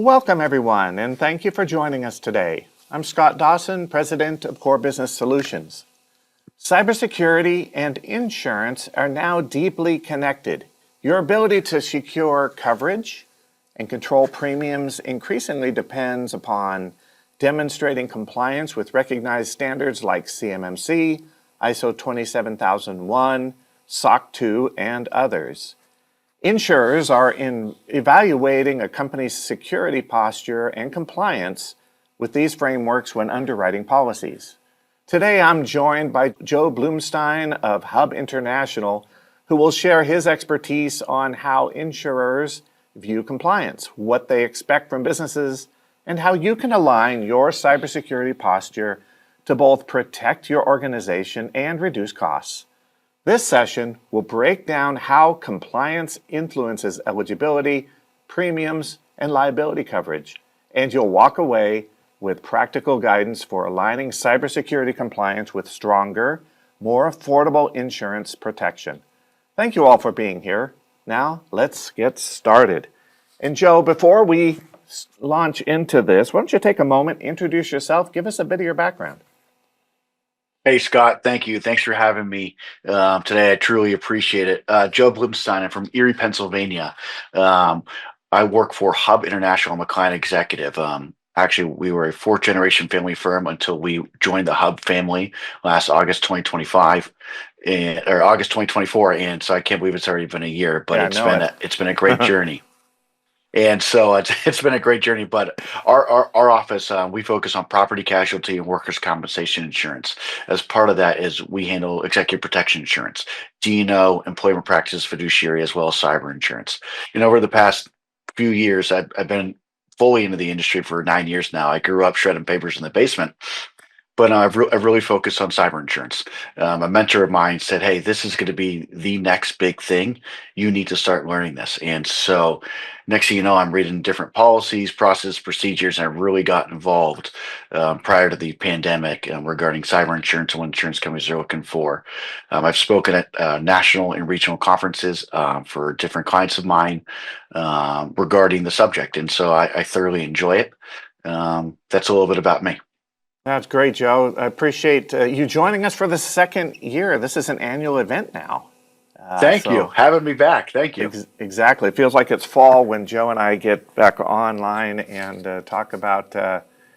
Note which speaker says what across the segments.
Speaker 1: Welcome, everyone, and thank you for joining us today. I'm Scott Dawson, President of Core Business Solutions. Cybersecurity and insurance are now deeply connected. Your ability to secure coverage and control premiums increasingly depends upon demonstrating compliance with recognized standards like CMMC, ISO 27001, SOC 2, and others. Insurers are evaluating a company's security posture and compliance with these frameworks when underwriting policies. Today, I'm joined by Joe Blumstein of Hub International, who will share his expertise on how insurers view compliance, what they expect from businesses, and how you can align your cybersecurity posture to both protect your organization and reduce costs. This session will break down how compliance influences eligibility, premiums, and liability coverage, and you'll walk away with practical guidance for aligning cybersecurity compliance with stronger, more affordable insurance protection. Thank you all for being here. Now, let's get started. And Joe, before we launch into this, why don't you take a moment, introduce yourself, give us a bit of your background.
Speaker 2: Hey, Scott, thank you. Thanks for having me today. I truly appreciate it. Joe Blumstein, I'm from Erie, Pennsylvania. I work for Hub International. I'm a client executive. Actually, we were a fourth generation family firm until we joined the Hub family last August 2025 or August 2024. And so I can't believe it's already been a year, but it's been a great journey. And so it's been a great journey, but our office, we focus on property casualty and workers' compensation insurance. As part of that is we handle executive protection insurance, D&O, employment practices, fiduciary, as well as cyber insurance. Over the past few years, I've been fully into the industry for 9 years now. I grew up shredding papers in the basement. But I've really focused on cyber insurance. A mentor of mine said, "Hey, this is going to be the next big thing. You need to start learning this." And so, next thing you know, I'm reading different policies, processes, procedures, and I really got involved prior to the pandemic regarding cyber insurance and what insurance companies are looking for. I've spoken at national and regional conferences for different clients of mine regarding the subject, and so I thoroughly enjoy it. That's a little bit about me.
Speaker 1: That's great, Joe. I appreciate you joining us for the second year. This is an annual event now.
Speaker 2: Thank you. Having me back. Thank you.
Speaker 1: Exactly. It feels like it's fall when Joe and I get back online and talk about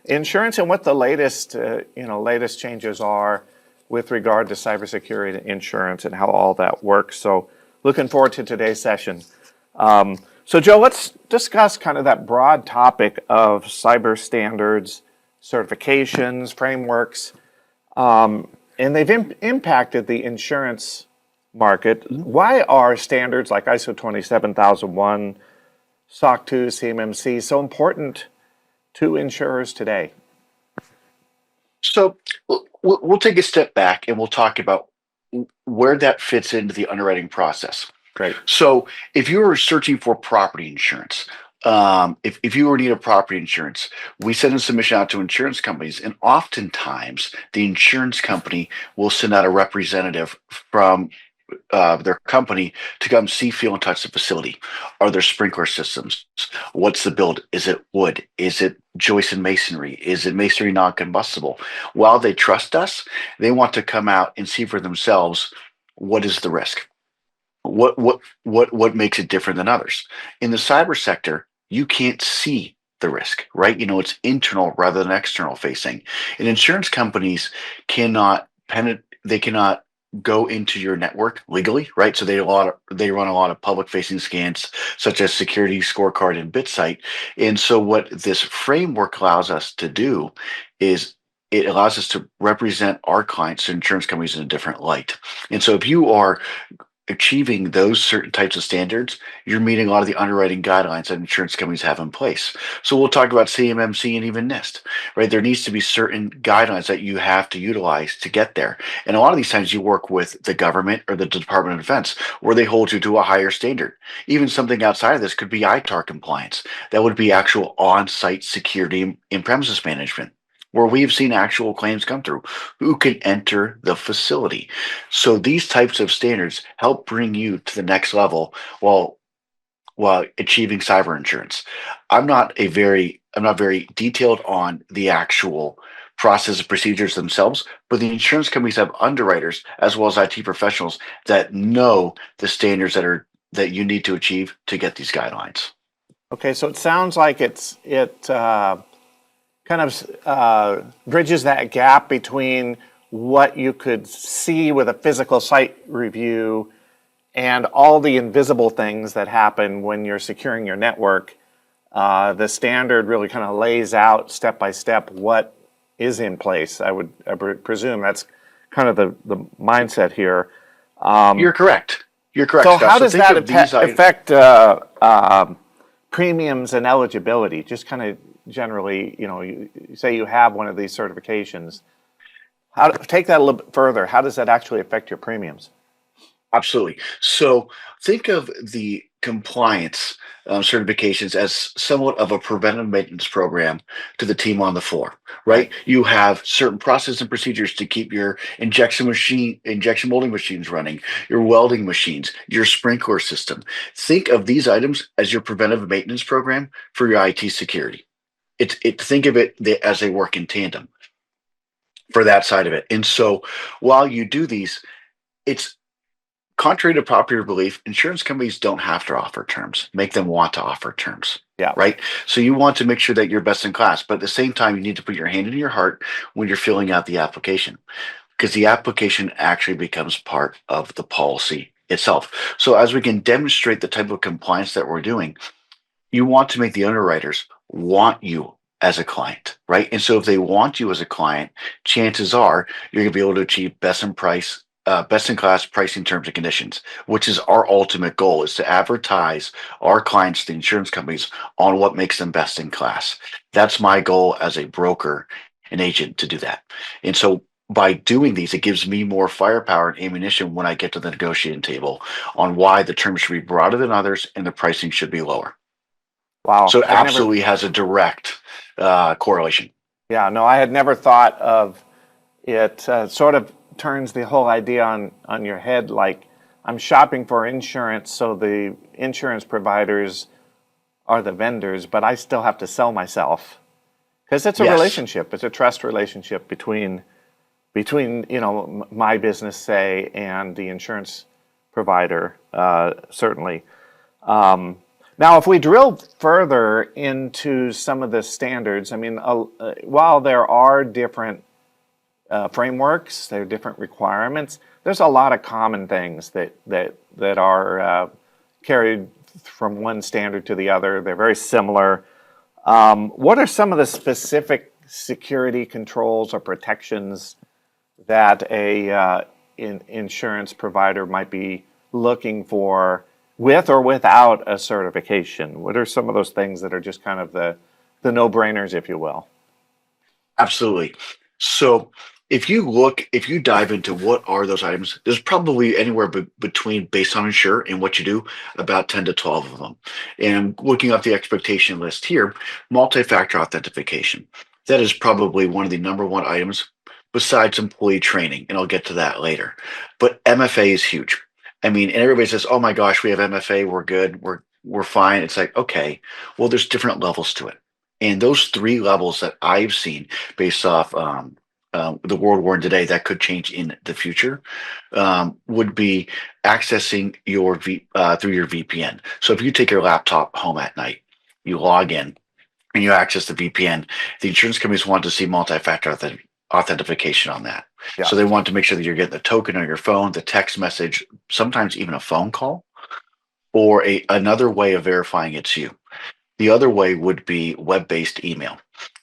Speaker 1: insurance and what the latest changes are with regard to cybersecurity insurance and how all that works. So looking forward to today's session. So Joe, let's discuss kind of that broad topic of cyber standards, certifications, frameworks, and they've impacted the insurance market. Why are standards like ISO 27001, SOC 2, CMMC so important to insurers today?
Speaker 2: So we'll take a step back and we'll talk about where that fits into the underwriting process.
Speaker 1: Great.
Speaker 2: So if you were searching for property insurance, if you were in need of property insurance, we send a submission out to insurance companies, and oftentimes the insurance company will send out a representative from their company to come see, feel, and touch the facility. Are there sprinkler systems? What's the build? Is it wood? Is it joist and masonry? Is it masonry non-combustible? While they trust us, they want to come out and see for themselves what is the risk. What makes it different than others? In the cyber sector, you can't see the risk, right? It's internal rather than external facing. And insurance companies cannot go into your network legally, right? So they run a lot of public facing scans such as security scorecard and BitSite. And so what this framework allows us to do is it allows us to represent our clients and insurance companies in a different light. And so if you are achieving those certain types of standards, you're meeting a lot of the underwriting guidelines that insurance companies have in place. So we'll talk about CMMC and even NIST, right? There needs to be certain guidelines that you have to utilize to get there. And a lot of these times you work with the government or the Department of Defense, where they hold you to a higher standard. Even something outside of this could be ITAR compliance. That would be actual on-site security and premises management, where we've seen actual claims come through, who can enter the facility. So these types of standards help bring you to the next level while while achieving cyber insurance. I'm not very detailed on the actual process and procedures themselves, but the insurance companies have underwriters as well as IT professionals that know the standards that you need to achieve to get these guidelines.
Speaker 1: Okay, so it sounds like it kind of bridges that gap between what you could see with a physical site review and all the invisible things that happen when you're securing your network. The standard really kind of lays out step by step what is in place. I presume that's kind of the mindset here.
Speaker 2: You're correct. You're correct,
Speaker 1: So
Speaker 2: Scott.
Speaker 1: how
Speaker 2: So
Speaker 1: does
Speaker 2: think
Speaker 1: that
Speaker 2: of these items.
Speaker 1: affect premiums and eligibility? Just kind of generally, you say you have one of these certifications. Take that a little bit further. How does that actually affect your premiums?
Speaker 2: Absolutely. So think of the compliance certifications as somewhat of a preventive maintenance program to the team on the floor, right?
Speaker 1: Right.
Speaker 2: You have certain processes and procedures to keep your injection molding machines running, your welding machines, your sprinkler system. Think of these items as your preventive maintenance program for your IT security. Think of it as they work in tandem for that side of it. And so while you do these, it's contrary to popular belief, insurance companies don't have to offer terms, make them want to offer terms,
Speaker 1: Yeah.
Speaker 2: right? So you want to make sure that you're best in class, but at the same time, you need to put your hand in your heart when you're filling out the application because the application actually becomes part of the policy itself. So as we can demonstrate the type of compliance that we're doing, you want to make the underwriters want you as a client, right? And so if they want you as a client, chances are you're going to be able to achieve best in class pricing terms and conditions, which is our ultimate goal is to advertise our clients, the insurance companies, on what makes them best in class. That's my goal as a broker and agent to do that. And so by doing these, it gives me more firepower and ammunition when I get to the negotiating table on why the terms should be broader than others and the pricing should be lower.
Speaker 1: Wow.
Speaker 2: So it
Speaker 1: I've never,
Speaker 2: absolutely has a direct correlation.
Speaker 1: yeah, no, I had never thought of it. Sort of turns the whole idea on your head. Like I'm shopping for insurance, so the insurance providers are the vendors, but I still have to sell myself because it's a
Speaker 2: Yes,
Speaker 1: relationship. It's a trust relationship between my business, say, and the insurance provider. Certainly. Now, if we drill further into some of the standards, I mean, while there are different frameworks, there are different requirements, there's a lot of common things that are carried from one standard to the other. They're very similar. What are some of the specific security controls or protections that a insurance provider might be looking for with or without a certification? What are some of those things that are just kind of the no-brainers, if you will?
Speaker 2: absolutely. So if you dive into what are those items, there's probably anywhere between based on insure and what you do, about 10 to 12 of them. And looking up the expectation list here, multi-factor authentication. That is probably one of the number one items besides employee training, and I'll get to that later. But MFA is huge. I mean, and everybody says, "Oh my gosh, we have MFA, we're good, we're fine." It's like, okay, well, there's different levels to it. And those three levels that I've seen based off the world we're in today that could change in the future would be accessing through your VPN. So if you take your laptop home at night, you log in and you access the VPN, the insurance companies want to see multi-factor authentication on that.
Speaker 1: Yeah,
Speaker 2: So they want to make sure that you're getting the token on your phone, the text message, sometimes even a phone call, or another way of verifying it's you. The other way would be web-based email.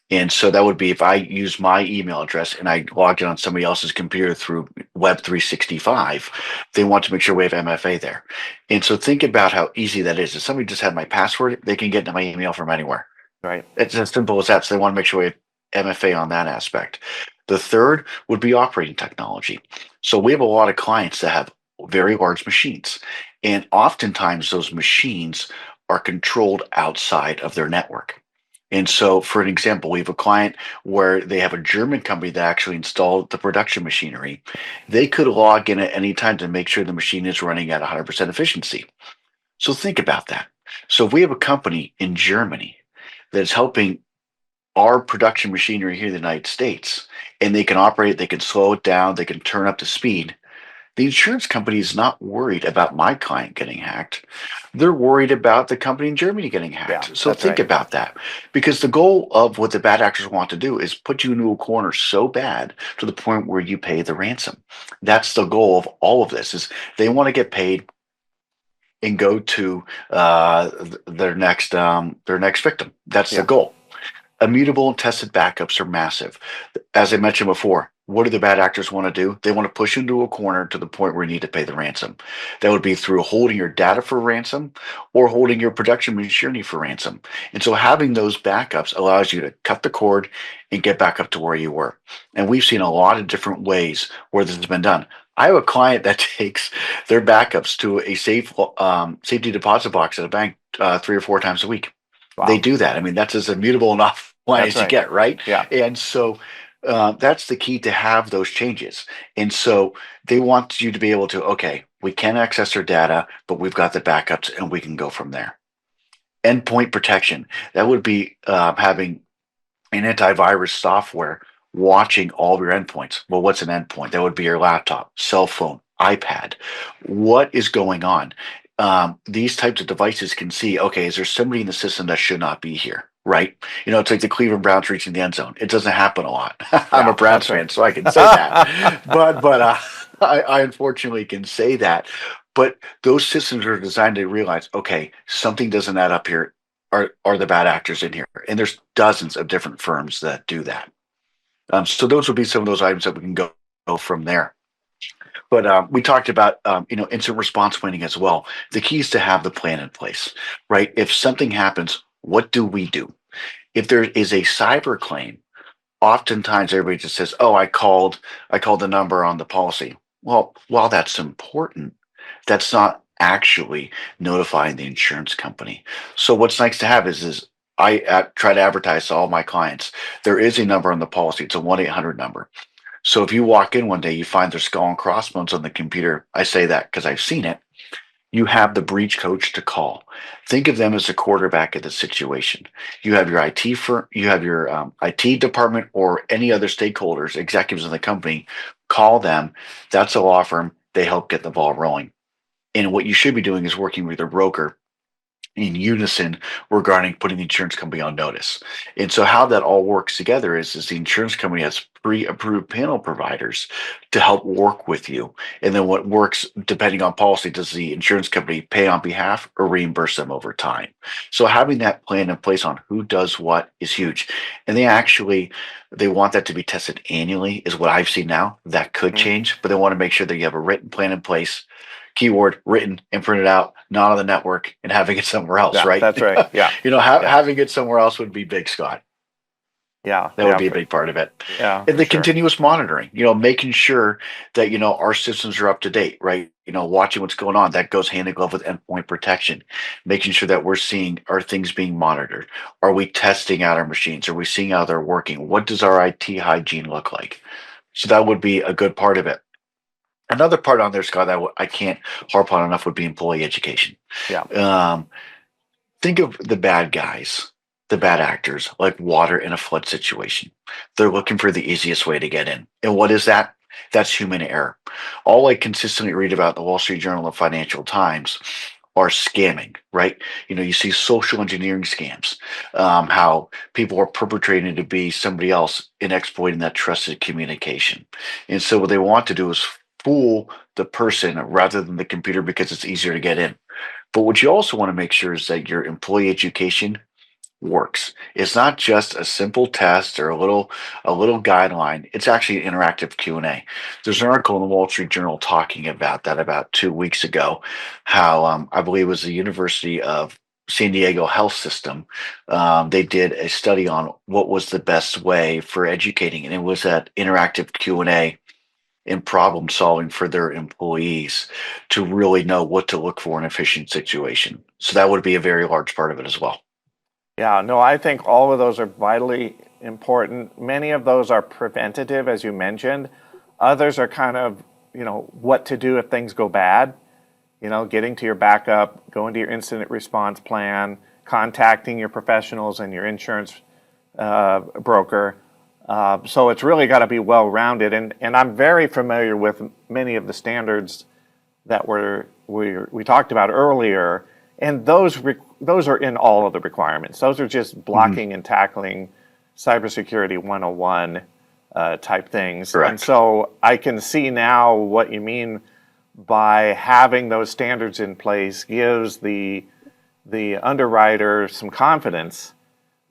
Speaker 2: And so that would be if I use my email address and I logged in on somebody else's computer through Web 365, they want to make sure we have MFA there. And so think about how easy that is. If somebody just had my password, they can get into my email from anywhere.
Speaker 1: right.
Speaker 2: It's as simple as that. So they want to make sure we have MFA on that aspect. The third would be operating technology. So we have a lot of clients that have very large machines. And oftentimes those machines are controlled outside of their network. And so, for an example, we have a client where they have a German company that actually installed the production machinery. They could log in at any time to make sure the machine is running at 100% efficiency. So think about that. So if we have a company in Germany that is helping our production machinery here in the United States, and they can operate it, they can slow it down, they can turn up the speed, the insurance company is not worried about my client getting hacked. They're worried about the company in Germany getting
Speaker 1: Yeah,
Speaker 2: hacked. So
Speaker 1: that's
Speaker 2: think
Speaker 1: right.
Speaker 2: about that. Because the goal of what the bad actors want to do is put you into a corner so bad to the point where you pay the ransom. That's the goal of all of this is they want to get paid and go to their next victim. That's the
Speaker 1: Yeah.
Speaker 2: goal. Immutable and tested backups are massive. As I mentioned before, what do the bad actors want to do? They want to push you into a corner to the point where you need to pay the ransom. That would be through holding your data for ransom or holding your production machinery for ransom. And so having those backups allows you to cut the cord and get back up to where you were. And we've seen a lot of different ways where this has been done. I have a client that takes their backups to a safety deposit box at a bank 3 or 4 times a week. They
Speaker 1: Wow.
Speaker 2: do that. I mean, that's as immutable enough line
Speaker 1: That's
Speaker 2: as you
Speaker 1: right.
Speaker 2: get, right?
Speaker 1: Yeah.
Speaker 2: And so that's the key to have those changes. And so they want you to be able to, okay, we can access their data, but we've got the backups and we can go from there. Endpoint protection. That would be having an antivirus software watching all of your endpoints. Well, what's an endpoint? That would be your laptop, cell phone, iPad. What is going on? These types of devices can see, okay, is there somebody in the system that should not be here? Right? You know, it's like the Cleveland Browns reaching the end zone. It doesn't happen a lot. I'm a
Speaker 1: Yeah,
Speaker 2: Browns
Speaker 1: that's right.
Speaker 2: fan, so I can say that. But I unfortunately can say that. But those systems are designed to realize, okay, something doesn't add up here. Are the bad actors in here? And there's dozens of different firms that do that. So those would be some of those items that we can go from there. But we talked about incident response planning as well. The key is to have the plan in place, right? If something happens, what do we do? If there is a cyber claim, oftentimes everybody just says, "Oh, I called the number on the policy." Well, while that's important, that's not actually notifying the insurance company. So what's nice to have is I try to advertise to all my clients. There is a number on the policy. It's a 1-800 number. So if you walk in one day, you find there's skull and crossbones on the computer. I say that because I've seen it. You have the breach coach to call. Think of them as a quarterback of the situation. You have your IT firm, you have your IT department, or any other stakeholders, executives in the company. Call them. That's a law firm. They help get the ball rolling. And what you should be doing is working with your broker in unison regarding putting the insurance company on notice. And so how that all works together is the insurance company has pre-approved panel providers to help work with you. And then what works depending on policy, does the insurance company pay on behalf or reimburse them over time? So having that plan in place on who does what is huge. And they want that to be tested annually is what I've seen now. That could
Speaker 1: Mm.
Speaker 2: change, but they want to make sure that you have a written plan in place, keyword written and printed out, not on the network, and having it somewhere else,
Speaker 1: Yeah,
Speaker 2: right?
Speaker 1: that's right. Yeah. Yeah.
Speaker 2: Having it somewhere else would be big, Scott.
Speaker 1: Yeah.
Speaker 2: That would
Speaker 1: Yeah.
Speaker 2: be a big part of it.
Speaker 1: Yeah,
Speaker 2: And
Speaker 1: for
Speaker 2: the
Speaker 1: sure.
Speaker 2: continuous monitoring, making sure that, our systems are up to date, right? Watching what's going on. That goes hand in glove with endpoint protection, making sure that we're seeing, are things being monitored? Are we testing out our machines? Are we seeing how they're working? What does our IT hygiene look like? So that would be a good part of it. Another part on there, Scott, that I can't harp on enough would be employee education.
Speaker 1: Yeah.
Speaker 2: Um, think of the bad guys, the bad actors, like water in a flood situation. They're looking for the easiest way to get in. And what is that? That's human error. All I consistently read about in the Wall Street Journal and Financial Times are scamming, right? You see social engineering scams, how people are perpetrating to be somebody else and exploiting that trusted communication. And so what they want to do is fool the person rather than the computer because it's easier to get in. But what you also want to make sure is that your employee education works. It's not just a simple test or a little guideline. It's actually an interactive Q&A. There's an article in the Wall Street Journal talking about that about 2 weeks ago, how I believe it was the University of San Diego Health System. They did a study on what was the best way for educating, and it was that interactive Q&A in problem solving for their employees to really know what to look for in a phishing situation. So that would be a very large part of it as well.
Speaker 1: Yeah. No, I think all of those are vitally important. Many of those are preventative, as you mentioned. Others are kind of, what to do if things go bad. getting to your backup, going to your incident response plan, contacting your professionals and your insurance broker. So it's really got to be well-rounded. And I'm very familiar with many of the standards that we talked about earlier, and those are in all of the requirements. Those are just blocking and tackling cybersecurity 101 type things.
Speaker 2: Correct.
Speaker 1: And so I can see now what you mean by having those standards in place gives the underwriter some confidence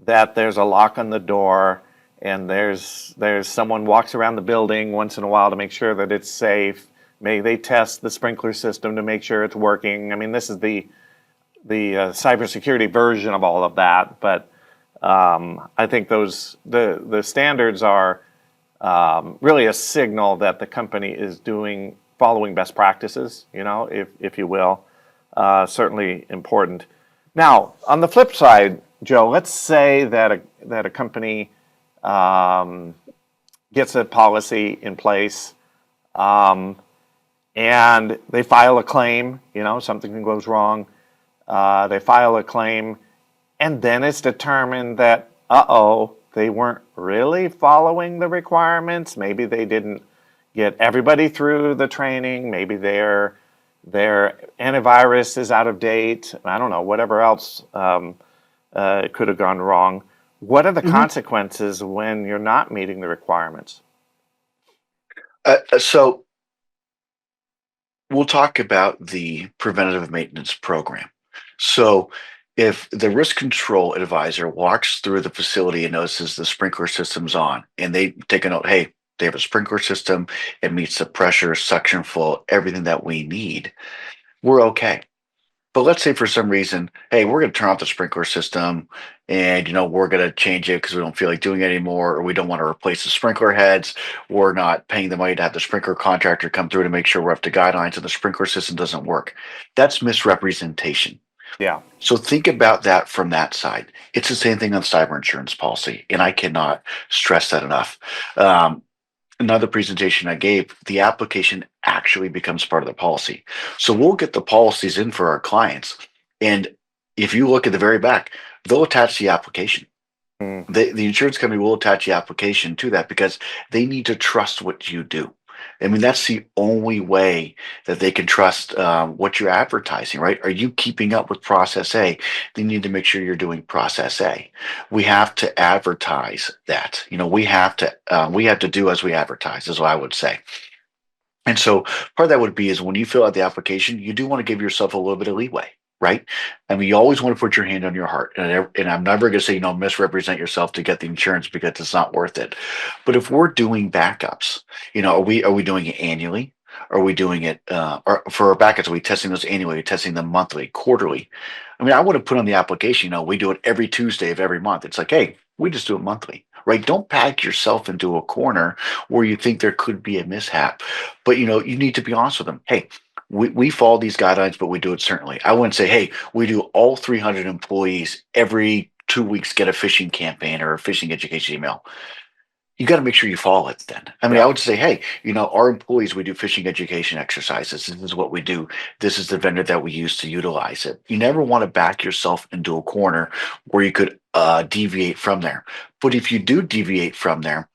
Speaker 1: that there's a lock on the door and there's someone walks around the building once in a while to make sure that it's safe. Maybe they test the sprinkler system to make sure it's working. I mean, this is the cybersecurity version of all of that, but I think the standards are really a signal that the company is following best practices, if you will. Certainly important. Now, on the flip side, Joe, let's say that a company gets a policy in place, and they file a claim. Something goes wrong. They file a claim, and then it's determined that they weren't really following the requirements. Maybe they didn't get everybody through the training. Maybe their antivirus is out of date. I don't know, whatever else could have gone wrong. What are the consequences when you're not meeting the requirements?
Speaker 2: So we'll talk about the preventative maintenance program. So if the risk control advisor walks through the facility and notices the sprinkler system's on, and they take a note, hey, they have a sprinkler system, it meets the pressure, suction flow, everything that we need, we're okay. But let's say for some reason, hey, we're going to turn off the sprinkler system and we're going to change it because we don't feel like doing it anymore, or we don't want to replace the sprinkler heads. We're not paying the money to have the sprinkler contractor come through to make sure we're up to guidelines and the sprinkler system doesn't work. That's misrepresentation.
Speaker 1: Yeah.
Speaker 2: So think about that from that side. It's the same thing on cyber insurance policy, and I cannot stress that enough. Another presentation I gave, the application actually becomes part of the policy. So we'll get the policies in for our clients. And if you look at the very back, they'll attach the application. The insurance company will attach the application to that because they need to trust what you do. I mean, that's the only way that they can trust what you're advertising, right? Are you keeping up with Process A? They need to make sure you're doing Process A. We have to advertise that. We have to do as we advertise, is what I would say. And so part of that would be is when you fill out the application, you do want to give yourself a little bit of leeway, right? I mean, you always want to put your hand on your heart. And I'm never going to say, misrepresent yourself to get the insurance because it's not worth it. But if we're doing backups, are we doing it annually? Are we doing it or for our backups? Are we testing those annually? Are we testing them monthly, quarterly? I mean, I want to put on the application, we do it every Tuesday of every month. It's like, hey, we just do it monthly, right? Don't pack yourself into a corner where you think there could be a mishap. But, you need to be honest with them. Hey, we follow these guidelines, but we do it certainly. I wouldn't say, hey, we do all 300 employees every 2 weeks get a phishing campaign or a phishing education email. You got to make sure you follow it then. I mean,
Speaker 1: Yeah.
Speaker 2: I would say, hey, our employees, we do phishing education exercises. This is what we do. This is the vendor that we use to utilize it. You never want to back yourself into a corner where you could deviate from there. But if you do deviate from there,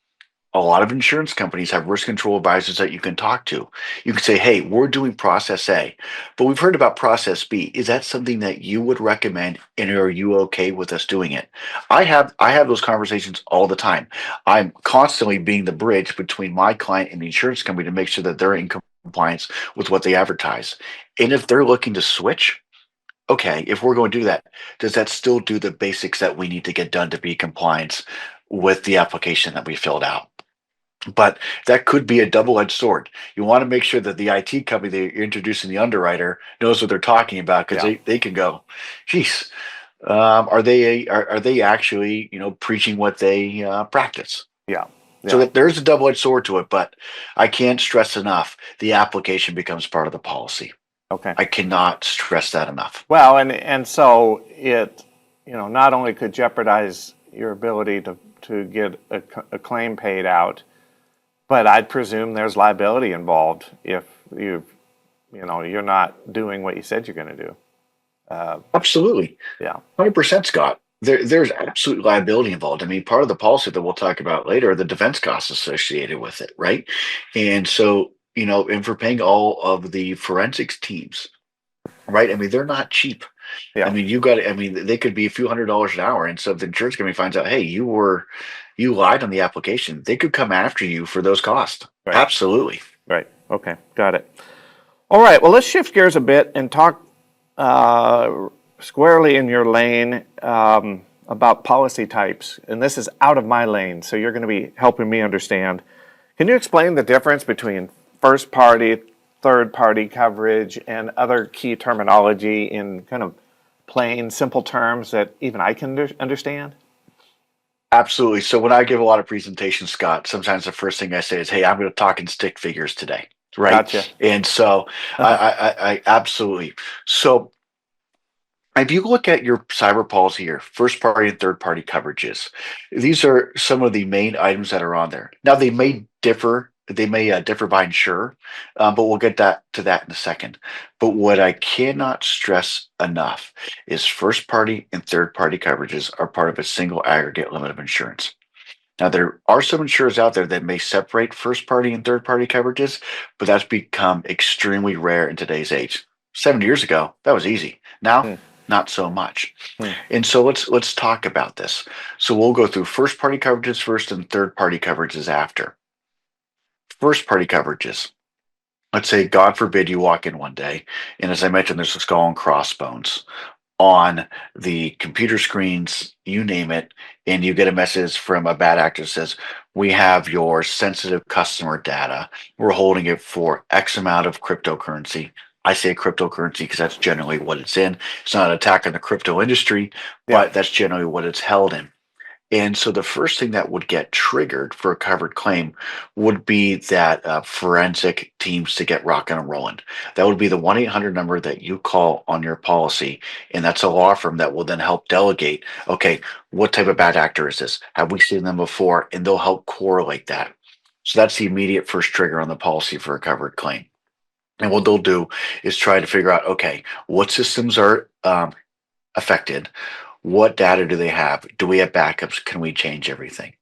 Speaker 2: a lot of insurance companies have risk control advisors that you can talk to. You can say, hey, we're doing Process A, but we've heard about Process B. Is that something that you would recommend, and are you okay with us doing it? I have those conversations all the time. I'm constantly being the bridge between my client and the insurance company to make sure that they're in compliance with what they advertise. And if they're looking to switch, okay, if we're going to do that, does that still do the basics that we need to get done to be compliant with the application that we filled out? But that could be a double-edged sword. You want to make sure that the IT company that you're introducing the underwriter knows what they're talking about, because
Speaker 1: Yeah.
Speaker 2: they can go, geez, are they actually preaching what they practice?
Speaker 1: Yeah.
Speaker 2: So
Speaker 1: Yeah.
Speaker 2: that there's a double-edged sword to it, but I can't stress enough, the application becomes part of the policy.
Speaker 1: Okay.
Speaker 2: I cannot stress that enough.
Speaker 1: Well, and so it, not only could jeopardize your ability to get a claim paid out, but I'd presume there's liability involved if you've you're not doing what you said you're going to do.
Speaker 2: Absolutely.
Speaker 1: Yeah.
Speaker 2: 100%, Scott. There's absolute liability involved. I mean, part of the policy that we'll talk about later are the defense costs associated with it, right? And so, and for paying all of the forensics teams, right? I mean, they're not cheap. I
Speaker 1: Yeah.
Speaker 2: mean, I mean, they could be a few $100s an hour. And so if the insurance company finds out, hey, you lied on the application, they could come after you for those costs.
Speaker 1: Right.
Speaker 2: Absolutely.
Speaker 1: Right. Okay. Got it. All right. Well, let's shift gears a bit and talk squarely in your lane about policy types. And this is out of my lane, so you're going to be helping me understand. Can you explain the difference between first party, third party coverage, and other key terminology in kind of plain, simple terms that even I can understand?
Speaker 2: Absolutely. So when I give a lot of presentations, Scott, sometimes the first thing I say is, "Hey, I'm going to talk in stick figures today." Right.
Speaker 1: Gotcha.
Speaker 2: And so I absolutely. So if you look at your cyber policy here, first party and third party coverages, these are some of the main items that are on there. Now they may differ. They may differ by insurer, but we'll get to that in a second. But what I cannot stress enough is first party and third party coverages are part of a single aggregate limit of insurance. Now, there are some insurers out there that may separate first party and third party coverages, but that's become extremely rare in today's age. 7 years ago, that was easy. Now,
Speaker 1: Hmm.
Speaker 2: not so much.
Speaker 1: Hmm.
Speaker 2: And so let's talk about this. So we'll go through first party coverages first and third party coverages after. First party coverages. Let's say, God forbid, you walk in one day, and as I mentioned, there's a skull and crossbones on the computer screens, you name it, and you get a message from a bad actor that says, "We have your sensitive customer data. We're holding it for X amount of cryptocurrency." I say cryptocurrency because that's generally what it's in. It's not an attack on the crypto industry,
Speaker 1: Yeah.
Speaker 2: but that's generally what it's held in. And so the first thing that would get triggered for a covered claim would be that forensic teams to get rocking and rolling. That would be the 1-800 number that you call on your policy. And that's a law firm that will then help delegate, okay, what type of bad actor is this? Have we seen them before? And they'll help correlate that. So that's the immediate first trigger on the policy for a covered claim. And what they'll do is try to figure out, okay, what systems are affected? What data do they have? Do we have backups? Can we change everything?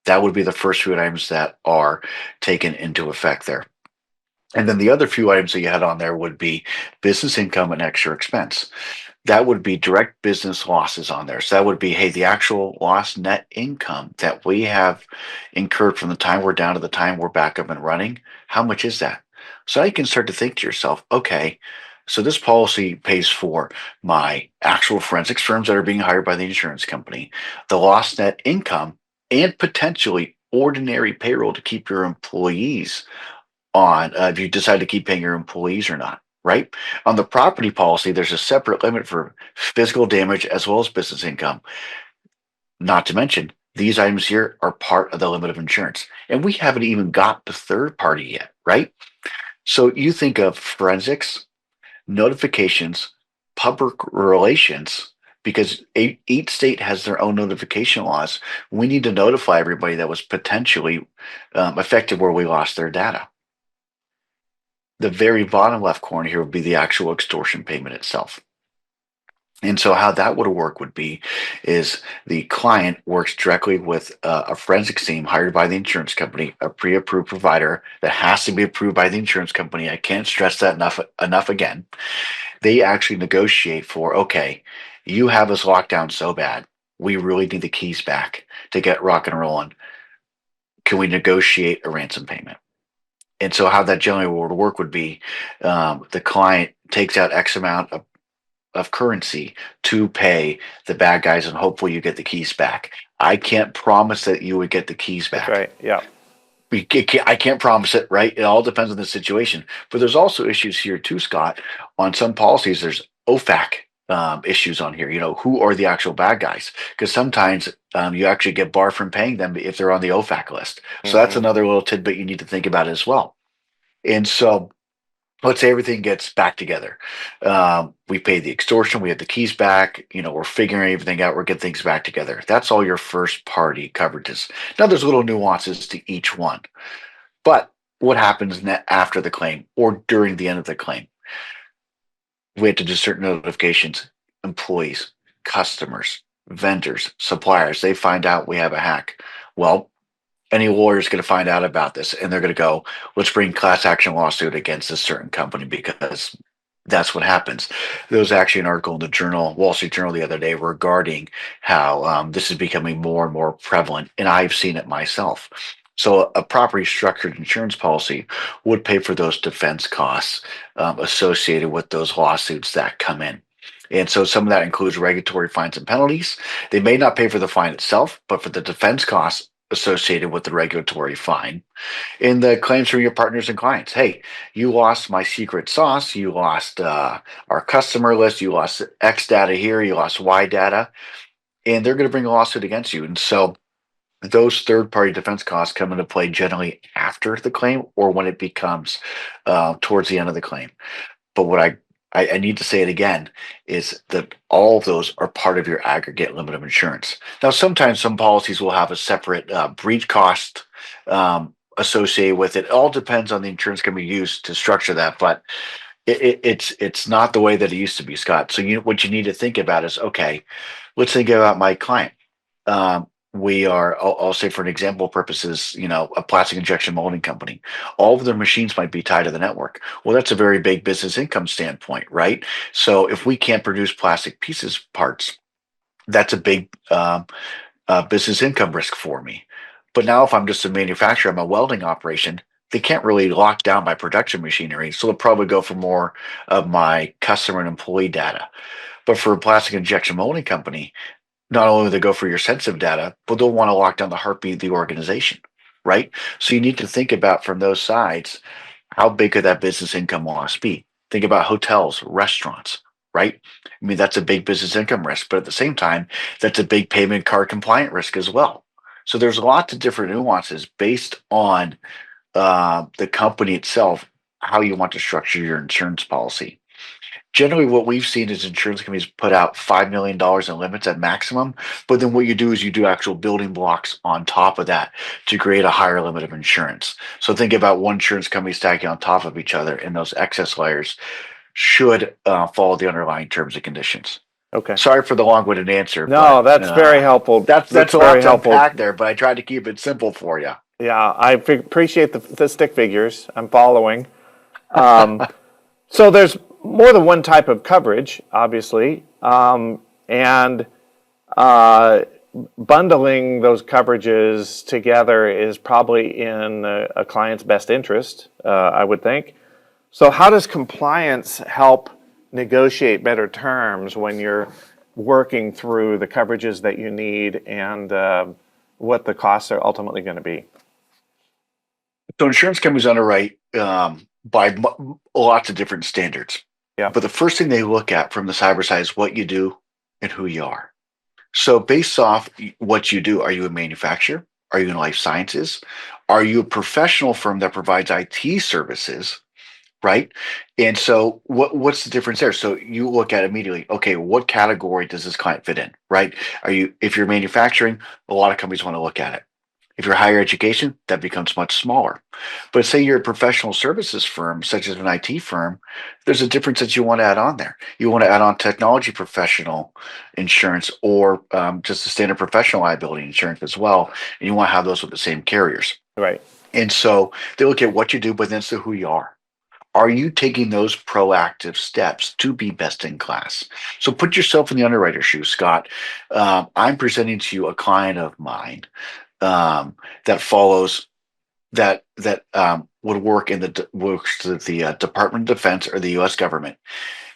Speaker 2: That would be the first few items that are taken into effect there. And then the other few items that you had on there would be business income and extra expense. That would be direct business losses on there. So that would be, hey, the actual lost net income that we have incurred from the time we're down to the time we're back up and running. How much is that? So now you can start to think to yourself, okay, so this policy pays for my actual forensics firms that are being hired by the insurance company, the lost net income, and potentially ordinary payroll to keep your employees on if you decide to keep paying your employees or not, right? On the property policy, there's a separate limit for physical damage as well as business income. Not to mention, these items here are part of the limit of insurance. And we haven't even got the third party yet, right? So you think of forensics, notifications, public relations, because each state has their own notification laws. We need to notify everybody that was potentially affected where we lost their data. The very bottom left corner here would be the actual extortion payment itself. And so how that would work would be is the client works directly with a forensics team hired by the insurance company, a pre-approved provider that has to be approved by the insurance company. I can't stress that enough again. They actually negotiate for, okay, you have us locked down so bad. We really need the keys back to get rock and rolling. Can we negotiate a ransom payment? And so how that generally would work would be the client takes out X amount of currency to pay the bad guys, and hopefully you get the keys back. I can't promise that you would get the keys
Speaker 1: That's
Speaker 2: back.
Speaker 1: right. Yeah.
Speaker 2: I can't promise it, right? It all depends on the situation. But there's also issues here too, Scott. On some policies, there's OFAC issues on here. Who are the actual bad guys? Because sometimes you actually get barred from paying them if they're on the OFAC list. So that's
Speaker 1: Hmm.
Speaker 2: another little tidbit you need to think about as well. And so let's say everything gets back together. We pay the extortion, we have the keys back, we're figuring everything out, we're getting things back together. That's all your first party coverages. Now there's little nuances to each one. But what happens after the claim or during the end of the claim. We have to do certain notifications, employees, customers, vendors, suppliers. They find out we have a hack. Well, any lawyer is going to find out about this and they're going to go, let's bring class action lawsuit against a certain company because that's what happens. There was actually an article in the journal, Wall Street Journal, the other day regarding how this is becoming more and more prevalent, and I've seen it myself. So a properly structured insurance policy would pay for those defense costs associated with those lawsuits that come in. And so some of that includes regulatory fines and penalties. They may not pay for the fine itself, but for the defense costs associated with the regulatory fine in the claims from your partners and clients. Hey, you lost my secret sauce. You lost our customer list. You lost X data here. You lost Y data. And they're going to bring a lawsuit against you. And so those third-party defense costs come into play generally after the claim or when it becomes towards the end of the claim. But what I need to say it again is that all of those are part of your aggregate limit of insurance. Now, sometimes some policies will have a separate breach cost associated with it. It all depends on the insurance company used to structure that, but it's not the way that it used to be, Scott. So what you need to think about is, okay, let's think about my client. We are, I'll say for an example purposes, a plastic injection molding company. All of their machines might be tied to the network. Well, that's a very big business income standpoint, right? So if we can't produce plastic pieces parts, that's a big business income risk for me. But now if I'm just a manufacturer, I'm a welding operation, they can't really lock down my production machinery. So they'll probably go for more of my customer and employee data. But for a plastic injection molding company, not only will they go for your sensitive data, but they'll want to lock down the heartbeat of the organization, right? So you need to think about from those sides, how big could that business income loss be? Think about hotels, restaurants, right? I mean, that's a big business income risk, but at the same time, that's a big payment card compliant risk as well. So there's lots of different nuances based on the company itself, how you want to structure your insurance policy. Generally, what we've seen is insurance companies put out $5 million in limits at maximum, but then what you do is you do actual building blocks on top of that to create a higher limit of insurance. So think about one insurance company stacking on top of each other, and those excess layers should follow the underlying terms and conditions.
Speaker 1: Okay.
Speaker 2: Sorry for the long-winded answer,
Speaker 1: No,
Speaker 2: but
Speaker 1: that's very helpful.
Speaker 2: that's a lot
Speaker 1: very
Speaker 2: to
Speaker 1: helpful.
Speaker 2: unpack there, but I tried to keep it simple for you.
Speaker 1: Yeah, I appreciate the stick figures. I'm following. So there's more than one type of coverage, obviously, and bundling those coverages together is probably in a client's best interest, I would think. So how does compliance help negotiate better terms when you're working through the coverages that you need and what the costs are ultimately going to be?
Speaker 2: So insurance companies underwrite by lots of different standards.
Speaker 1: Yeah.
Speaker 2: But the first thing they look at from the cyber side is what you do and who you are. So based off what you do, are you a manufacturer? Are you in life sciences? Are you a professional firm that provides IT services? Right. And so what's the difference there? So you look at immediately, okay, what category does this client fit in? Right. If you're manufacturing, a lot of companies want to look at it. If you're higher education, that becomes much smaller. But say you're a professional services firm, such as an IT firm, there's a difference that you want to add on there. You want to add on technology professional insurance or just a standard professional liability insurance as well. And you want to have those with the same carriers.
Speaker 1: Right.
Speaker 2: And so they look at what you do, but then so who you are. Are you taking those proactive steps to be best in class? So put yourself in the underwriter's shoes, Scott. I'm presenting to you a client of mine that follows that would work in the Department of Defense or the U.S. government.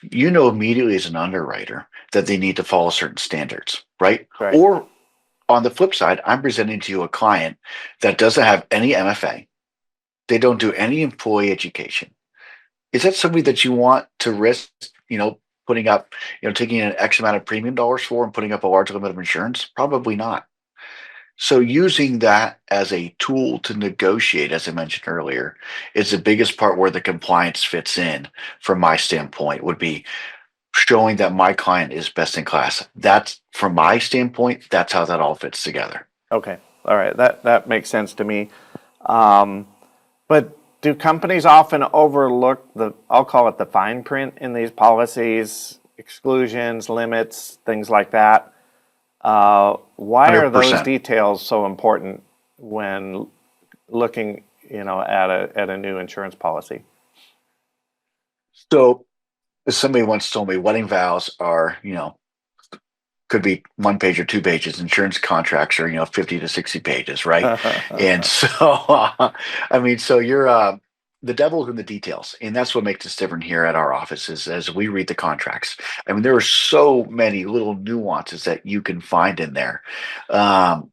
Speaker 2: You know immediately as an underwriter that they need to follow certain standards, right?
Speaker 1: Right.
Speaker 2: Or on the flip side, I'm presenting to you a client that doesn't have any MFA. They don't do any employee education. Is that somebody that you want to risk, putting up, taking an X amount of premium dollars for and putting up a large limit of insurance? Probably not. So using that as a tool to negotiate, as I mentioned earlier, is the biggest part where the compliance fits in from my standpoint would be showing that my client is best in class. That's from my standpoint, that's how that all fits together.
Speaker 1: Okay. All right. That makes sense to me. But do companies often overlook I'll call it the fine print in these policies, exclusions, limits, things like that? Why are those
Speaker 2: 100%.
Speaker 1: details so important when looking, at a new insurance policy?
Speaker 2: So somebody once told me wedding vows are, could be 1 page or 2 pages. Insurance contracts are, 50 to 60 pages, right? And so, I mean, so you're, the devil's in the details. And that's what makes us different here at our office is as we read the contracts. I mean, there are so many little nuances that you can find in there. Um,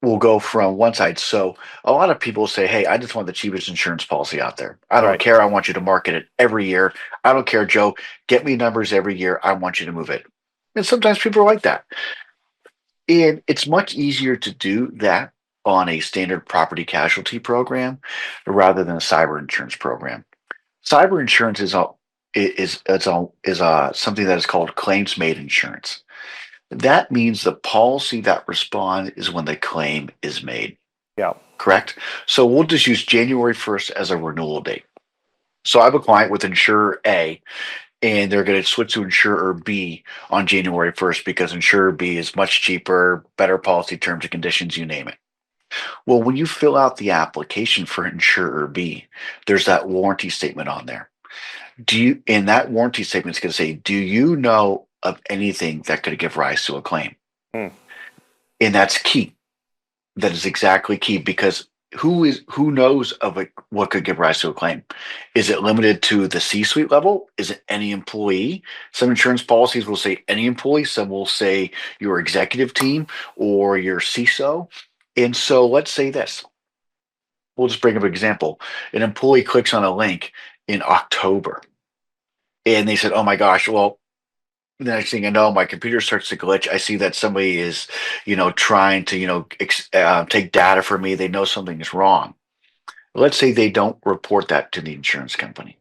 Speaker 2: we'll go from one side. So a lot of people say, hey, I just want the cheapest insurance policy out there. I don't
Speaker 1: Right.
Speaker 2: care. I want you to market it every year. I don't care, Joe. Get me numbers every year. I want you to move it. And sometimes people are like that. And it's much easier to do that on a standard property casualty program rather than a cyber insurance program. Cyber insurance is something that is called claims made insurance. That means the policy that responds is when the claim is made.
Speaker 1: Yeah.
Speaker 2: Correct? So we'll just use January 1st as a renewal date. So I have a client with insurer A, and they're going to switch to insurer B on January 1st because insurer B is much cheaper, better policy terms and conditions, you name it. Well, when you fill out the application for insurer B, there's that warranty statement on there. And that warranty statement is going to say, do you know of anything that could give rise to a claim?
Speaker 1: Hmm.
Speaker 2: And that's key. That is exactly key because who knows of what could give rise to a claim? Is it limited to the C-suite level? Is it any employee? Some insurance policies will say any employee. Some will say your executive team or your CISO. And so let's say this. We'll just bring up an example. An employee clicks on a link in October, and they said, "Oh my gosh, well." The next thing I know, my computer starts to glitch. I see that somebody is, trying to, take data from me. They know something is wrong. Let's say they don't report that to the insurance company.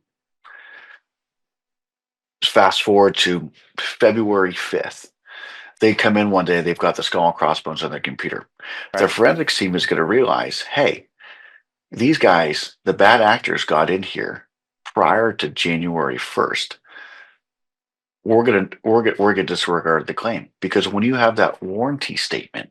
Speaker 2: Fast forward to February 5th. They come in one day, they've got the skull and crossbones on their computer. The
Speaker 1: Right.
Speaker 2: forensics team is going to realize, hey, these guys, the bad actors got in here prior to January 1st. We're gonna disregard the claim because when you have that warranty statement,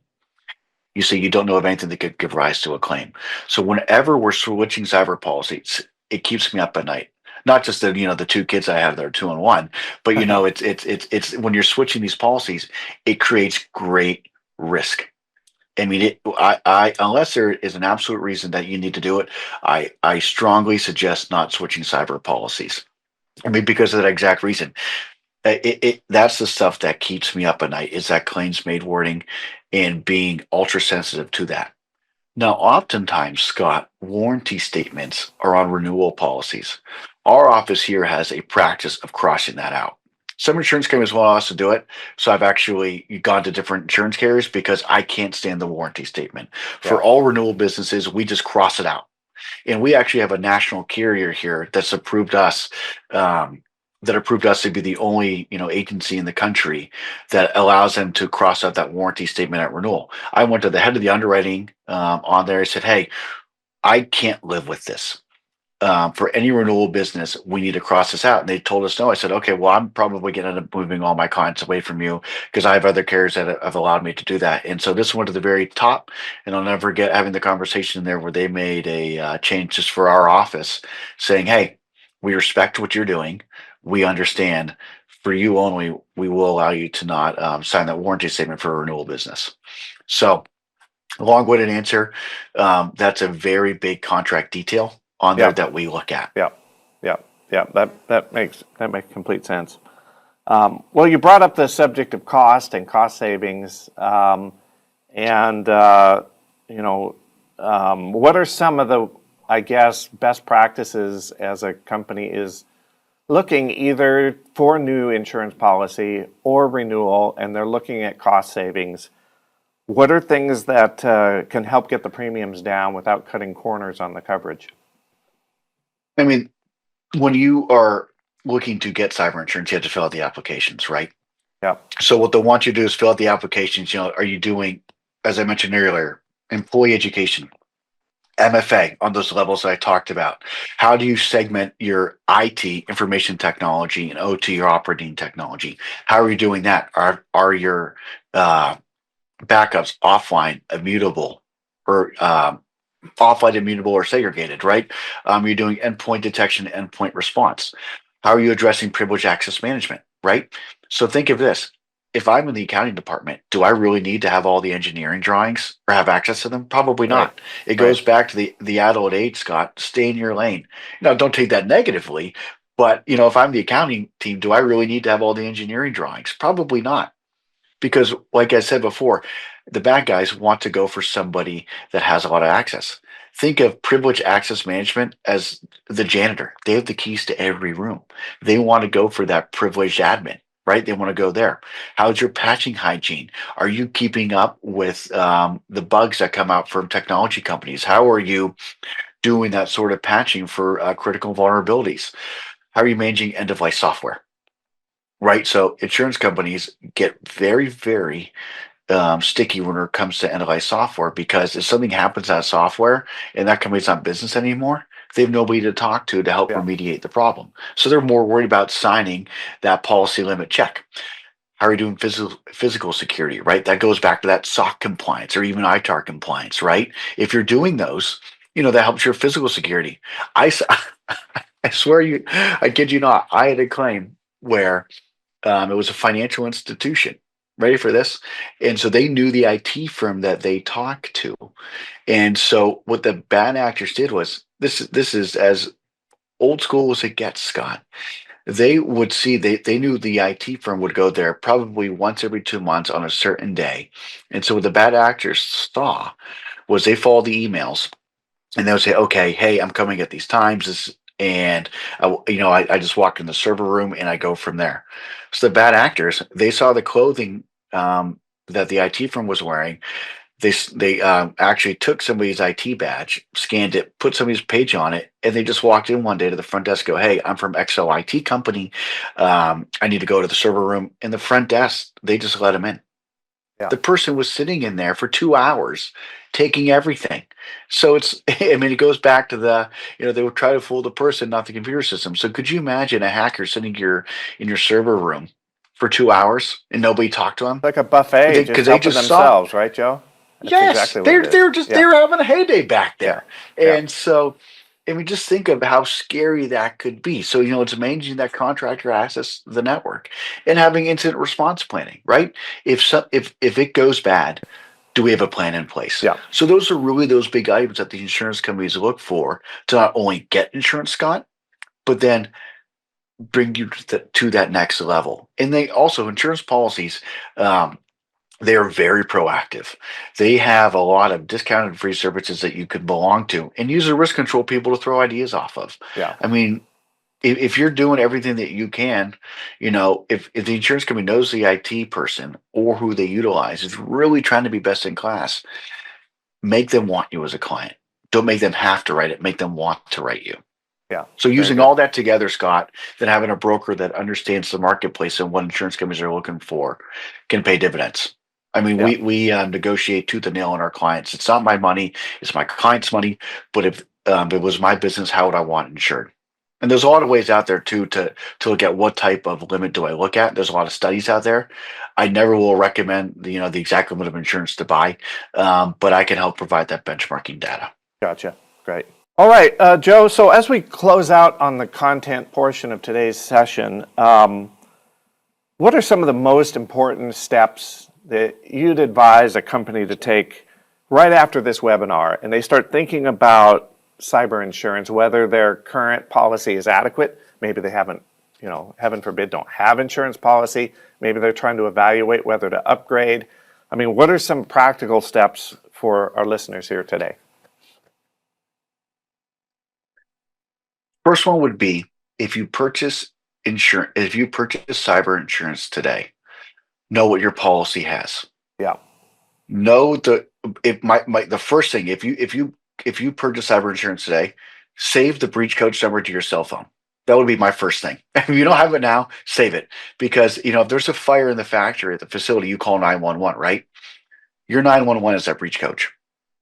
Speaker 2: you say you don't know of anything that could give rise to a claim. So whenever we're switching cyber policies, it keeps me up at night. Not just the 2 kids I have that are 2 and 1, but it's when you're switching these policies, it creates great risk. I mean, I unless there is an absolute reason that you need to do it, I strongly suggest not switching cyber policies. I mean, because of that exact reason. That's the stuff that keeps me up at night is that claims made wording and being ultra sensitive to that. Now, oftentimes, Scott, warranty statements are on renewal policies. Our office here has a practice of crossing that out. Some insurance companies want us to do it, so I've actually gone to different insurance carriers because I can't stand the warranty statement.
Speaker 1: Yeah.
Speaker 2: For all renewal businesses, we just cross it out. And we actually have a national carrier here um, that approved us to be the only agency in the country that allows them to cross out that warranty statement at renewal. I went to the head of the underwriting on there. I said, "Hey, I can't live with this. For any renewal business, we need to cross this out." And they told us no. I said, "Okay, well, I'm probably going to end up moving all my clients away from you because I have other carriers that have allowed me to do that." And so this went to the very top, and I'll never get having the conversation there where they made a change just for our office, saying, "Hey, we respect what you're doing. We understand. For you only, we will allow you to not sign that warranty statement for a renewal business." So long-winded answer. That's a very big contract detail on there
Speaker 1: Yeah.
Speaker 2: that we look at.
Speaker 1: Yeah. Yeah. Yeah. That makes complete sense. Well, you brought up the subject of cost and cost savings, and what are some of the, I guess, best practices as a company is looking either for new insurance policy or renewal, and they're looking at cost savings? What are things that can help get the premiums down without cutting corners on the coverage?
Speaker 2: I mean, when you are looking to get cyber insurance, you have to fill out the applications, right?
Speaker 1: Yeah.
Speaker 2: So what they want you to do is fill out the applications. Are you doing, as I mentioned earlier, employee education, MFA on those levels that I talked about. How do you segment your IT, information technology, and OT, your operating technology? How are you doing that? Are your backups offline, immutable, or offline, immutable, or segregated, right? You're doing endpoint detection, endpoint response. How are you addressing privileged access management, right? So think of this. If I'm in the accounting department, do I really need to have all the engineering drawings or have access to them? Probably
Speaker 1: Right.
Speaker 2: not. It
Speaker 1: Right.
Speaker 2: goes back to the adult age, Scott. Stay in your lane. Don't take that negatively, but if I'm the accounting team, do I really need to have all the engineering drawings? Probably not. Because, like I said before, the bad guys want to go for somebody that has a lot of access. Think of privileged access management as the janitor. They have the keys to every room. They want to go for that privileged admin, right? They want to go there. How's your patching hygiene? Are you keeping up with the bugs that come out from technology companies? How are you doing that sort of patching for critical vulnerabilities? How are you managing end of life software? Right. So insurance companies get very, very sticky when it comes to end of life software, because if something happens to that software and that company's not in business anymore, they have nobody to talk to help
Speaker 1: Yeah.
Speaker 2: remediate the problem. So they're more worried about signing that policy limit check. How are you doing physical security, right? That goes back to that SOC compliance or even ITAR compliance, right? If you're doing those, that helps your physical security. I swear I kid you not, I had a claim where it was a financial institution. Ready for this? And so they knew the IT firm that they talked to. And so what the bad actors did was this is as old school as it gets, Scott. They would see they knew the IT firm would go there probably once every 2 months on a certain day. And so what the bad actors saw was they followed the emails and they would say, okay, hey, I'm coming at these times. And I just walk in the server room and I go from there. So the bad actors, they saw the clothing that the IT firm was wearing. They actually took somebody's IT badge, scanned it, put somebody's page on it, and they just walked in one day to the front desk. Go, hey, I'm from XO IT company. I need to go to the server room. And the front desk, they just let them in.
Speaker 1: Yeah.
Speaker 2: The person was sitting in there for 2 hours taking everything. So I mean, it goes back to they would try to fool the person, not the computer system. So could you imagine a hacker sitting in your server room for 2 hours and nobody talked to him?
Speaker 1: Like a buffet,
Speaker 2: Because
Speaker 1: just
Speaker 2: they
Speaker 1: helping
Speaker 2: just saw.
Speaker 1: themselves, right, Joe? That's
Speaker 2: Yes,
Speaker 1: exactly what it is.
Speaker 2: they
Speaker 1: Yeah.
Speaker 2: were having a heyday back
Speaker 1: Yeah.
Speaker 2: there.
Speaker 1: Yeah.
Speaker 2: And so, I mean, just think of how scary that could be. So, it's managing that contractor access to the network and having incident response planning, right? If it goes bad, do we have a plan in place?
Speaker 1: Yeah.
Speaker 2: So those are really those big items that the insurance companies look for to not only get insurance, Scott, but then bring you to that next level. And they also insurance policies. They are very proactive. They have a lot of discounted free services that you could belong to and use a risk control people to throw ideas off of.
Speaker 1: Yeah.
Speaker 2: I mean, if you're doing everything that you can, if the insurance company knows the IT person or who they utilize is really trying to be best in class, make them want you as a client. Don't make them have to write it, make them want to write you.
Speaker 1: Yeah.
Speaker 2: So
Speaker 1: Very
Speaker 2: using
Speaker 1: good.
Speaker 2: all that together, Scott, then having a broker that understands the marketplace and what insurance companies are looking for can pay dividends. I mean,
Speaker 1: Yeah.
Speaker 2: we negotiate tooth and nail on our clients. It's not my money; it's my client's money. But if it was my business, how would I want it insured? And there's a lot of ways out there too to look at what type of limit do I look at. There's a lot of studies out there. I never will recommend the exact limit of insurance to buy, but I can help provide that benchmarking data.
Speaker 1: Gotcha. Great. All right, Joe. So as we close out on the content portion of today's session, what are some of the most important steps that you'd advise a company to take right after this webinar and they start thinking about cyber insurance, whether their current policy is adequate? Maybe they haven't, heaven forbid, don't have insurance policy. Maybe they're trying to evaluate whether to upgrade. I mean, what are some practical steps for our listeners here today?
Speaker 2: First one would be if you purchase cyber insurance today, know what your policy has.
Speaker 1: Yeah.
Speaker 2: Know the first thing, if you purchase cyber insurance today, save the breach coach number to your cell phone. That would be my first thing. If you don't have it now, save it. Because if there's a fire in the factory at the facility, you call 911, right? Your 911 is that breach coach.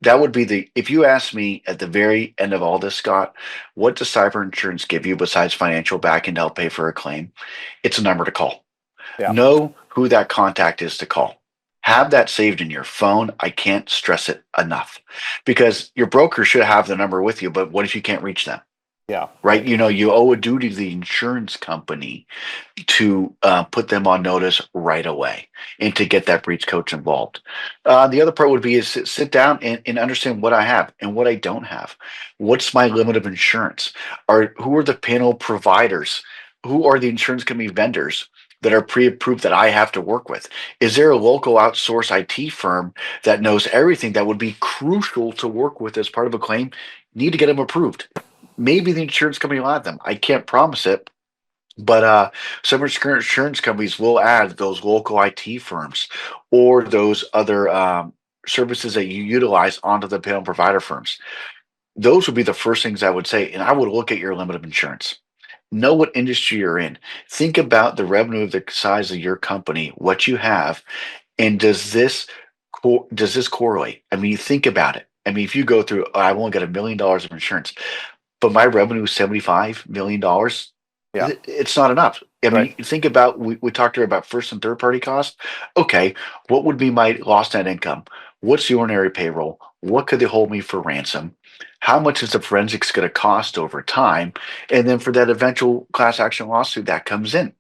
Speaker 2: That would be if you ask me at the very end of all this, Scott, what does cyber insurance give you besides financial backing to help pay for a claim? It's a number to call.
Speaker 1: Yeah.
Speaker 2: Know who that contact is to call. Have that saved in your phone. I can't stress it enough because your broker should have the number with you, but what if you can't reach them?
Speaker 1: Yeah.
Speaker 2: Right? You owe a duty to the insurance company to put them on notice right away and to get that breach coach involved. The other part would be is sit down and understand what I have and what I don't have. What's my limit of insurance? Who are the panel providers? Who are the insurance company vendors that are pre-approved that I have to work with? Is there a local outsource IT firm that knows everything that would be crucial to work with as part of a claim? Need to get them approved. Maybe the insurance company will add them. I can't promise it, but some insurance companies will add those local IT firms or those other services that you utilize onto the panel provider firms. Those would be the first things I would say. And I would look at your limit of insurance. Know what industry you're in. Think about the revenue of the size of your company, what you have, and does this correlate? I mean, think about it. I mean, if you go through, I've only got $1 million of insurance, but my revenue is $75 million.
Speaker 1: Yeah.
Speaker 2: It's not enough. I
Speaker 1: Right.
Speaker 2: mean, think about we talked here about first and third party costs. Okay, what would be my lost net income? What's the ordinary payroll? What could they hold me for ransom? How much is the forensics going to cost over time? And then for that eventual class action lawsuit that comes in,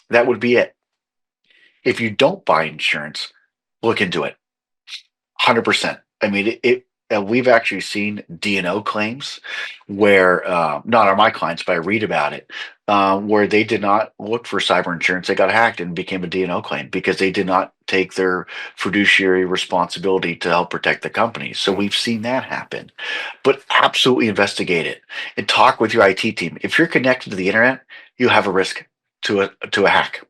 Speaker 2: that would be it. If you don't buy insurance, look into it. 100%. I mean, we've actually seen D&O claims where, not on my clients, but I read about it, where they did not look for cyber insurance. They got hacked and became a D&O claim because they did not take their fiduciary responsibility to help protect the company. So we've seen that happen. But absolutely investigate it and talk with your IT team. If you're connected to the internet, you have a risk to a hack.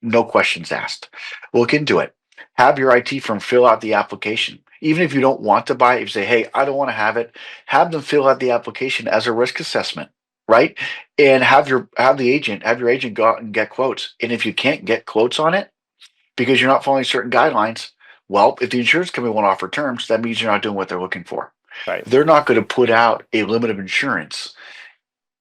Speaker 2: No questions asked. Look into it. Have your IT firm fill out the application. Even if you don't want to buy it, if you say, hey, I don't want to have it, have them fill out the application as a risk assessment, right? And have your agent go out and get quotes. And if you can't get quotes on it because you're not following certain guidelines, well, if the insurance company won't offer terms, that means you're not doing what they're looking for.
Speaker 1: Right.
Speaker 2: They're not going to put out a limit of insurance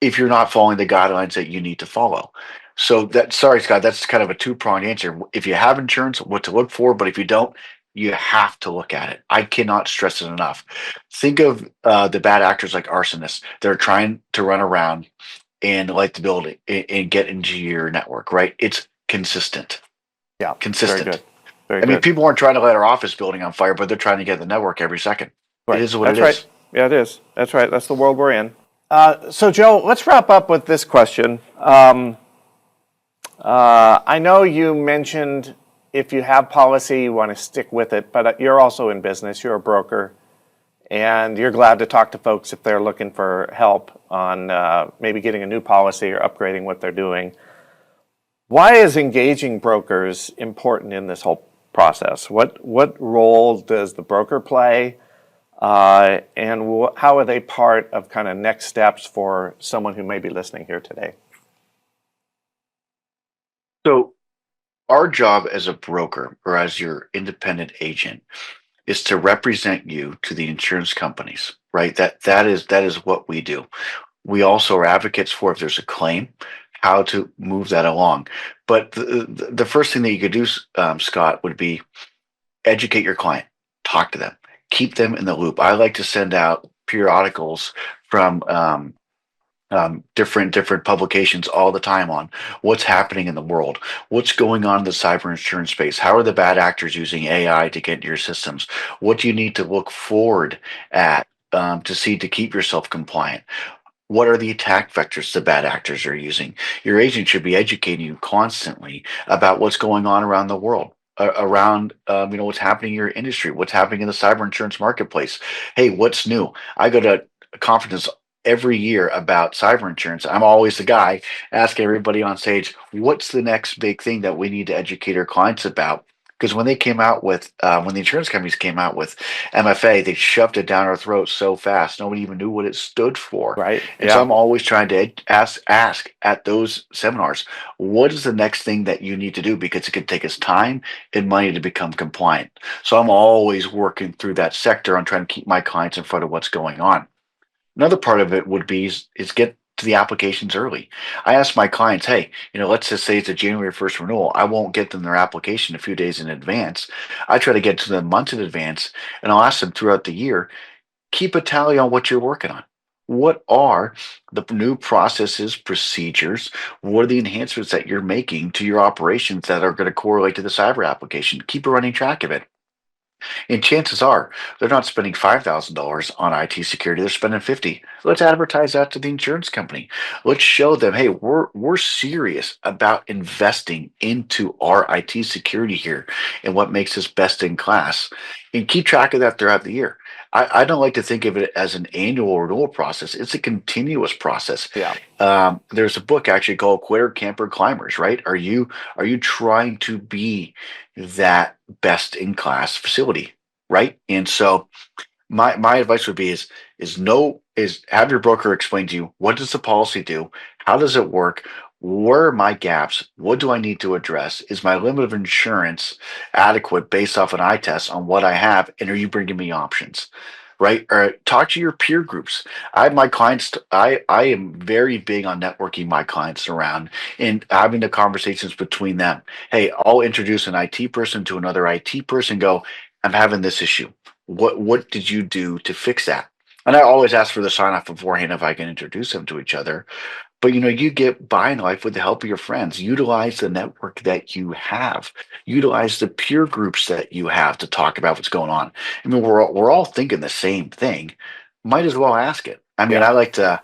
Speaker 2: if you're not following the guidelines that you need to follow. So sorry, Scott, that's kind of a two-pronged answer. If you have insurance, what to look for, but if you don't, you have to look at it. I cannot stress it enough. Think of the bad actors like arsonists. They're trying to run around and light the building and get into your network, right? It's consistent.
Speaker 1: Yeah.
Speaker 2: Consistent.
Speaker 1: Very good. Very
Speaker 2: I mean,
Speaker 1: good.
Speaker 2: people aren't trying to light our office building on fire, but they're trying to get the network every second.
Speaker 1: Right.
Speaker 2: It is what
Speaker 1: That's
Speaker 2: it
Speaker 1: right.
Speaker 2: is.
Speaker 1: Yeah, it is. That's right. That's the world we're in. So, Joe, let's wrap up with this question. I know you mentioned if you have policy, you want to stick with it, but you're also in business. You're a broker, and you're glad to talk to folks if they're looking for help on maybe getting a new policy or upgrading what they're doing. Why is engaging brokers important in this whole process? What role does the broker play? And how are they part of kind of next steps for someone who may be listening here today?
Speaker 2: So our job as a broker or as your independent agent is to represent you to the insurance companies, right? That is what we do. We also are advocates for if there's a claim, how to move that along. But the first thing that you could do, Scott, would be educate your client, talk to them, keep them in the loop. I like to send out periodicals from different publications all the time on what's happening in the world, what's going on in the cyber insurance space, how are the bad actors using AI to get into your systems, what do you need to look forward at to see to keep yourself compliant. What are the attack vectors the bad actors are using? Your agent should be educating you constantly about what's going on around the world, around what's happening in your industry, what's happening in the cyber insurance marketplace. Hey, what's new? I go to conferences every year about cyber insurance. I'm always the guy asking everybody on stage, what's the next big thing that we need to educate our clients about? Because when they came out with, when the insurance companies came out with MFA, they shoved it down our throats so fast, nobody even knew what it stood for.
Speaker 1: Right.
Speaker 2: And so
Speaker 1: Yeah.
Speaker 2: I'm always trying to ask at those seminars, what is the next thing that you need to do? Because it could take us time and money to become compliant. So I'm always working through that sector on trying to keep my clients in front of what's going on. Another part of it would be is get to the applications early. I ask my clients, hey, let's just say it's a January 1st renewal. I won't get them their application a few days in advance. I try to get to them months in advance, and I'll ask them throughout the year, keep a tally on what you're working on. What are the new processes, procedures? What are the enhancements that you're making to your operations that are going to correlate to the cyber application? Keep a running track of it. And chances are they're not spending $5,000 on IT security. They're spending 50. Let's advertise that to the insurance company. Let's show them, hey, we're serious about investing into our IT security here and what makes us best in class. And keep track of that throughout the year. I don't like to think of it as an annual renewal process. It's a continuous process.
Speaker 1: Yeah.
Speaker 2: There's a book actually called Quitter Camper Climbers, right? Are you trying to be that best in class facility, right? And so my advice would be is have your broker explain to you, what does the policy do? How does it work? Where are my gaps? What do I need to address? Is my limit of insurance adequate based off an eye test on what I have? And are you bringing me options? Right? Or talk to your peer groups. I have my clients, I am very big on networking my clients around and having the conversations between them. Hey, I'll introduce an IT person to another IT person, go, I'm having this issue. What did you do to fix that? And I always ask for the sign off beforehand if I can introduce them to each other. But you get by in life with the help of your friends. Utilize the network that you have. Utilize the peer groups that you have to talk about what's going on. I mean, we're all thinking the same thing. Might as well ask it. I mean,
Speaker 1: Yeah.
Speaker 2: I like to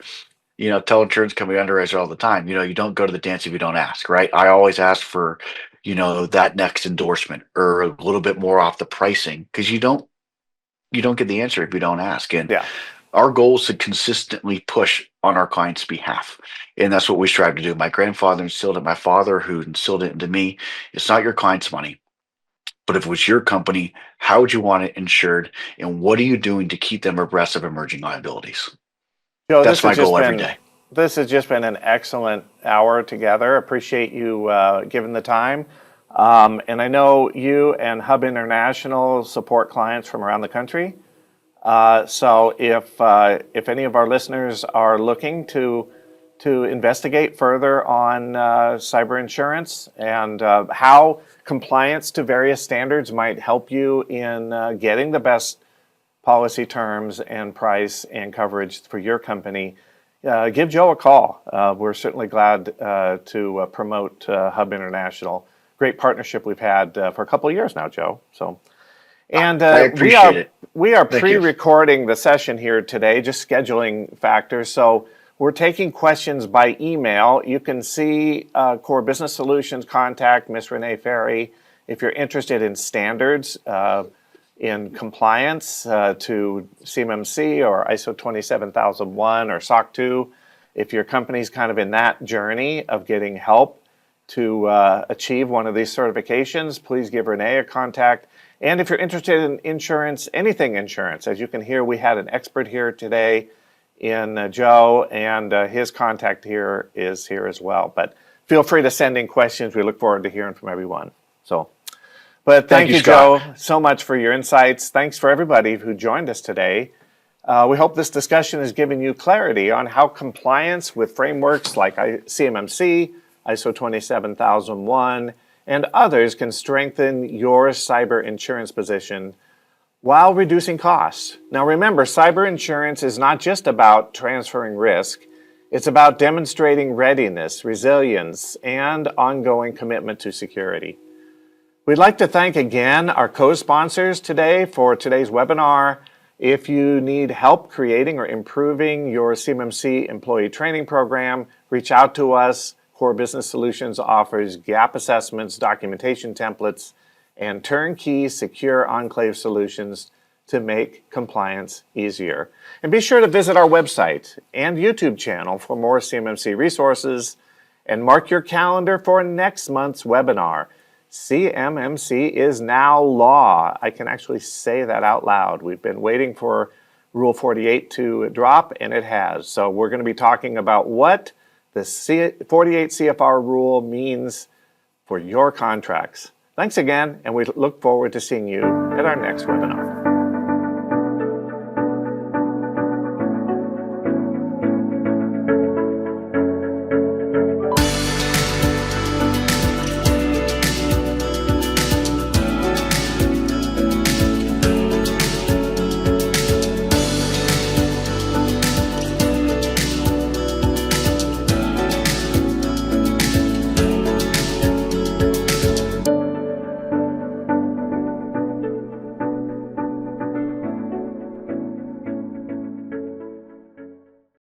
Speaker 2: tell insurance company underwriters all the time. You don't go to the dance if you don't ask, right? I always ask for that next endorsement or a little bit more off the pricing because you don't get the answer if you don't ask. And
Speaker 1: Yeah.
Speaker 2: our goal is to consistently push on our clients' behalf. And that's what we strive to do. My grandfather instilled it, my father, who instilled it into me. It's not your client's money. But if it was your company, how would you want it insured? And what are you doing to keep them abreast of emerging liabilities?
Speaker 1: Joe,
Speaker 2: That's my goal every day.
Speaker 1: this has just been an excellent hour together. Appreciate you giving the time. And I know you and Hub International support clients from around the country. So if any of our listeners are looking to investigate further on cyber insurance and how compliance to various standards might help you in getting the best policy terms and price and coverage for your company, give Joe a call. We're certainly glad to promote Hub International. Great partnership we've had for a couple of years now, Joe. So. And
Speaker 2: I appreciate it.
Speaker 1: we are
Speaker 2: Thank you.
Speaker 1: pre-recording the session here today, just scheduling factors. So we're taking questions by email. You can see Core Business Solutions contact Miss Renee Ferry if you're interested in standards in compliance to CMMC or ISO 27001 or SOC 2. If your company's kind of in that journey of getting help to achieve one of these certifications, please give Renee a contact. And if you're interested in insurance, anything insurance, as you can hear, we had an expert here today in Joe, and his contact here is here as well. But feel free to send in questions. We look forward to hearing from everyone. But thank you,
Speaker 2: Scott.
Speaker 1: Joe, so much for your insights. Thanks for everybody who joined us today. We hope this discussion has given you clarity on how compliance with frameworks like CMMC, ISO 27001, and others can strengthen your cyber insurance position while reducing costs. Now remember, cyber insurance is not just about transferring risk. It's about demonstrating readiness, resilience, and ongoing commitment to security. We'd like to thank again our co-sponsors today for today's webinar. If you need help creating or improving your CMMC employee training program, reach out to us. Core Business Solutions offers gap assessments, documentation templates, and turnkey secure enclave solutions to make compliance easier. And be sure to visit our website and YouTube channel for more CMMC resources, and mark your calendar for next month's webinar, CMMC is now law. I can actually say that out loud. We've been waiting for Rule 48 to drop, and it has. So we're going to be talking about what the 48 CFR rule means for your contracts. Thanks again, and we look forward to seeing you at our next webinar.